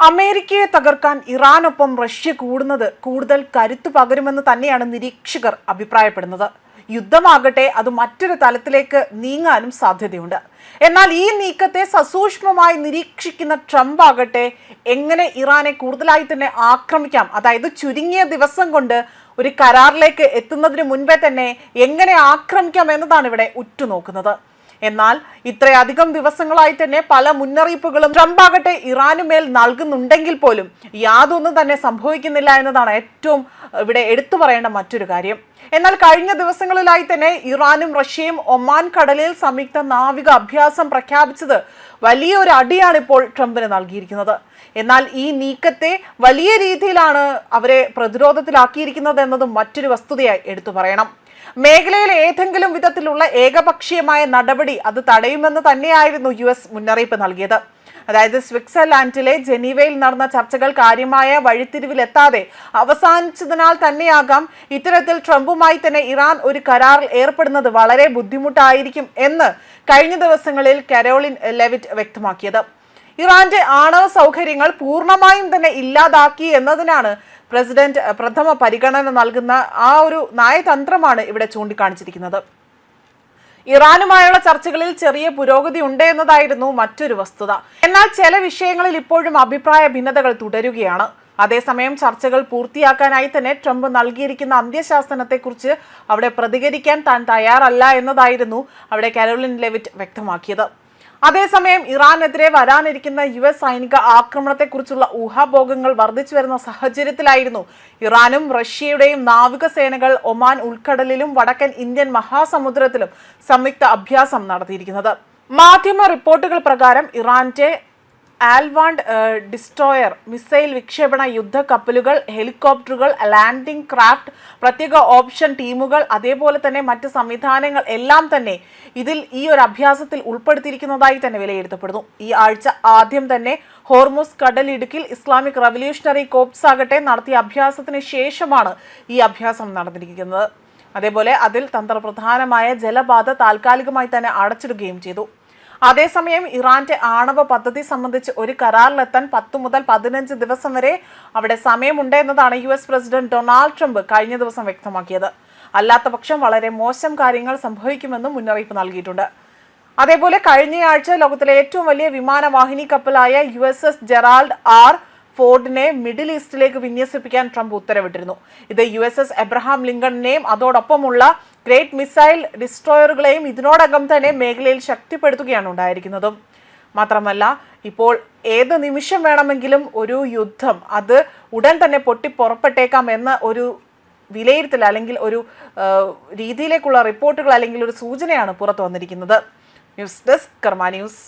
അമേരിക്കയെ തകർക്കാൻ ഇറാനൊപ്പം റഷ്യ കൂടുന്നത് കൂടുതൽ കരുത്തു പകരുമെന്ന് തന്നെയാണ് നിരീക്ഷകർ അഭിപ്രായപ്പെടുന്നത്. യുദ്ധമാകട്ടെ അത് മറ്റൊരു തലത്തിലേക്ക് നീങ്ങാനും സാധ്യതയുണ്ട്. എന്നാൽ ഈ നീക്കത്തെ സസൂക്ഷ്മമായി നിരീക്ഷിക്കുന്ന ട്രംപ് ആകട്ടെ എങ്ങനെ ഇറാനെ കൂടുതലായി തന്നെ ആക്രമിക്കാം, അതായത് ചുരുങ്ങിയ ദിവസം കൊണ്ട് ഒരു കരാറിലേക്ക് എത്തുന്നതിന് മുൻപേ തന്നെ എങ്ങനെ ആക്രമിക്കാം എന്നതാണ് ഇവിടെ ഉറ്റുനോക്കുന്നത്. എന്നാൽ ഇത്രയധികം ദിവസങ്ങളായി തന്നെ പല മുന്നറിയിപ്പുകളും ട്രംപ് ആകട്ടെ ഇറാനുമേൽ നൽകുന്നുണ്ടെങ്കിൽ പോലും യാതൊന്നും തന്നെ സംഭവിക്കുന്നില്ല എന്നതാണ് ഏറ്റവും ഇവിടെ എടുത്തു പറയേണ്ട മറ്റൊരു കാര്യം. എന്നാൽ കഴിഞ്ഞ ദിവസങ്ങളിലായി തന്നെ ഇറാനും റഷ്യയും ഒമാൻ കടലിൽ സംയുക്ത നാവിക അഭ്യാസം പ്രഖ്യാപിച്ചത് വലിയൊരു അടിയാണ് ഇപ്പോൾ ട്രംപിന് നൽകിയിരിക്കുന്നത്. എന്നാൽ ഈ നീക്കത്തെ വലിയ രീതിയിലാണ് അവരെ പ്രതിരോധത്തിലാക്കിയിരിക്കുന്നത് എന്നതും മറ്റൊരു വസ്തുതയായി എടുത്തു പറയണം. മേഖലയിൽ ഏതെങ്കിലും വിധത്തിലുള്ള ഏകപക്ഷീയമായ നടപടി അത് തടയുമെന്ന് തന്നെയായിരുന്നു US മുന്നറിയിപ്പ് നൽകിയത്. അതായത് സ്വിറ്റ്സർലാൻഡിലെ ജനീവയിൽ നടന്ന ചർച്ചകൾ കാര്യമായ വഴിത്തിരിവിലെത്താതെ അവസാനിച്ചതിനാൽ തന്നെയാകാം ഇത്തരത്തിൽ ട്രംപുമായി തന്നെ ഇറാൻ ഒരു കരാറിൽ ഏർപ്പെടുന്നത് വളരെ ബുദ്ധിമുട്ടായിരിക്കും എന്ന് കഴിഞ്ഞ ദിവസങ്ങളിൽ കരോളിൻ ലെവിറ്റ് വ്യക്തമാക്കിയത്. ഇറാന്റെ ആണവ സൗകര്യങ്ങൾ പൂർണ്ണമായും തന്നെ ഇല്ലാതാക്കി എന്നതിനാണ് പ്രസിഡന്റ് പ്രഥമ പരിഗണന നൽകുന്ന ആ ഒരു നയതന്ത്രമാണ് ഇവിടെ ചൂണ്ടിക്കാണിച്ചിരിക്കുന്നത്. ഇറാനുമായുള്ള ചർച്ചകളിൽ ചെറിയ പുരോഗതി ഉണ്ട് എന്നതായിരുന്നു മറ്റൊരു വസ്തുത. എന്നാൽ ചില വിഷയങ്ങളിൽ ഇപ്പോഴും അഭിപ്രായ ഭിന്നതകൾ തുടരുകയാണ്. അതേസമയം ചർച്ചകൾ പൂർത്തിയാക്കാനായി തന്നെ ട്രംപ് നൽകിയിരിക്കുന്ന അന്ത്യശാസനത്തെക്കുറിച്ച് അവിടെ പ്രതികരിക്കാൻ താൻ തയ്യാറല്ല എന്നതായിരുന്നു അവിടെ കരോലിൻ ലെവിറ്റ് വ്യക്തമാക്കിയത്. അതേസമയം ഇറാനെതിരെ വരാനിരിക്കുന്ന US സൈനിക ആക്രമണത്തെക്കുറിച്ചുള്ള ഊഹാഭോഗങ്ങൾ വർദ്ധിച്ചു വരുന്ന സാഹചര്യത്തിലായിരുന്നു ഇറാനും റഷ്യയുടെയും നാവികസേനകൾ ഒമാൻ ഉൾക്കടലിലും വടക്കൻ ഇന്ത്യൻ മഹാസമുദ്രത്തിലും സംയുക്ത അഭ്യാസം നടത്തിയിരിക്കുന്നത്. മാധ്യമ റിപ്പോർട്ടുകൾ പ്രകാരം ഇറാന്റെ ആൽവാണ്ട് ഡിസ്ട്രോയർ, മിസൈൽ വിക്ഷേപണ യുദ്ധ കപ്പലുകൾ, ഹെലികോപ്റ്ററുകൾ, ലാൻഡിംഗ് ക്രാഫ്റ്റ്, പ്രത്യേക ഓപ്ഷൻ ടീമുകൾ, അതേപോലെ തന്നെ മറ്റ് സംവിധാനങ്ങൾ എല്ലാം തന്നെ ഇതിൽ ഈ ഒരു അഭ്യാസത്തിൽ ഉൾപ്പെടുത്തിയിരിക്കുന്നതായി തന്നെ വിലയിരുത്തപ്പെടുന്നു. ഈ ആഴ്ച ആദ്യം തന്നെ ഹോർമുസ് കടലിടുക്കിൽ ഇസ്ലാമിക് റവല്യൂഷണറി കോർപ്സ് ആകട്ടെ നടത്തിയ അഭ്യാസത്തിന് ശേഷമാണ് ഈ അഭ്യാസം നടന്നിരിക്കുന്നത്. അതേപോലെ അതിൽ തന്ത്രപ്രധാനമായ ജലപാത താൽക്കാലികമായി തന്നെ അടച്ചിടുകയും ചെയ്തു. അതേസമയം ഇറാന്റെ ആണവ പദ്ധതി സംബന്ധിച്ച് ഒരു കരാറിലെത്താൻ 10 മുതൽ 15 ദിവസം വരെ അവിടെ സമയമുണ്ട് എന്നതാണ് US പ്രസിഡന്റ് ഡൊണാൾഡ് ട്രംപ് കഴിഞ്ഞ ദിവസം വ്യക്തമാക്കിയത്. അല്ലാത്ത പക്ഷം വളരെ മോശം കാര്യങ്ങൾ സംഭവിക്കുമെന്നും മുന്നറിയിപ്പ് നൽകിയിട്ടുണ്ട്. അതേപോലെ കഴിഞ്ഞയാഴ്ച ലോകത്തിലെ ഏറ്റവും വലിയ വിമാനവാഹിനി കപ്പലായ USS ജെറാൾഡ് R. ഫോർഡിനെ മിഡിൽ ഈസ്റ്റിലേക്ക് വിന്യസിപ്പിക്കാൻ ട്രംപ് ഉത്തരവിട്ടിരുന്നു. ഇത് USS എബ്രഹാം ലിങ്കണിനെയും അതോടൊപ്പമുള്ള ഗ്രേറ്റ് മിസൈൽ ഡിസ്ട്രോയറുകളെയും ഇതിനോടകം തന്നെ മേഖലയിൽ ശക്തിപ്പെടുത്തുകയാണ് ഉണ്ടായിരിക്കുന്നതും. മാത്രമല്ല ഇപ്പോൾ ഏത് നിമിഷം വേണമെങ്കിലും ഒരു യുദ്ധം അത് ഉടൻ തന്നെ പൊട്ടിപ്പുറപ്പെട്ടേക്കാം എന്ന ഒരു വിലയിരുത്തൽ അല്ലെങ്കിൽ ഒരു രീതിയിലേക്കുള്ള റിപ്പോർട്ടുകൾ അല്ലെങ്കിൽ ഒരു സൂചനയാണ് പുറത്തു വന്നിരിക്കുന്നത്. ന്യൂസ് ഡെസ്ക് കർമ്മ ന്യൂസ്.